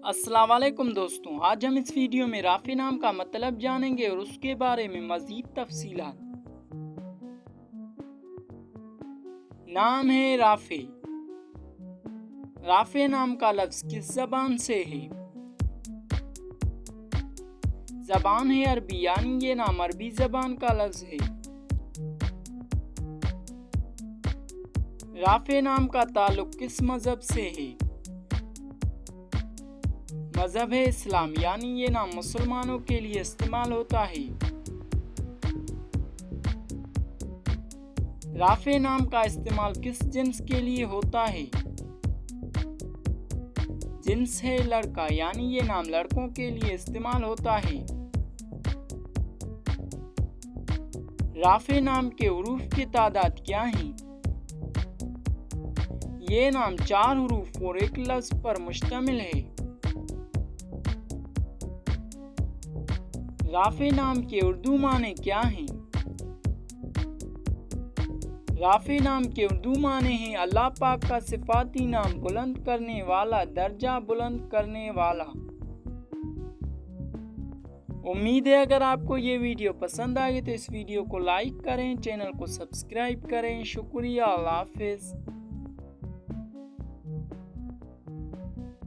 अस्सलाम वालेकुम दोस्तों, आज हम इस वीडियो में राफ़ी नाम का मतलब जानेंगे और उसके बारे में मज़ीद तफ़सीलात। नाम है राफ़ी। राफ़ी नाम का लफ्ज़ किस ज़बान से है? ज़बान है अरबी, यानी ये नाम अरबी ज़बान का लफ्ज़ है। राफ़ी नाम का ताल्लुक़ किस मज़हब से है? मज़हब है इस्लाम, यानी ये नाम मुसलमानों के लिए इस्तेमाल होता है। राफ़ी नाम का इस्तेमाल किस जिन्स के लिए होता है? जिन्स है लड़का, यानी ये नाम लड़कों के लिए इस्तेमाल होता है। राफ़ी नाम के हुरूफ की तादाद क्या हैं? ये नाम 4 हुरूफ और एक लफ्ज़ पर मुश्तमिल है। राफ़ी नाम के उर्दू माने क्या हैं? राफ़ी नाम के उर्दू माने हैं अल्लाह पाक का सिफाती नाम बुलंद करने वाला, दर्जा बुलंद करने वाला। उम्मीद है अगर आपको ये वीडियो पसंद आई तो इस वीडियो को लाइक करें, चैनल को सब्सक्राइब करें। शुक्रिया, अल्लाह हाफ़िज़।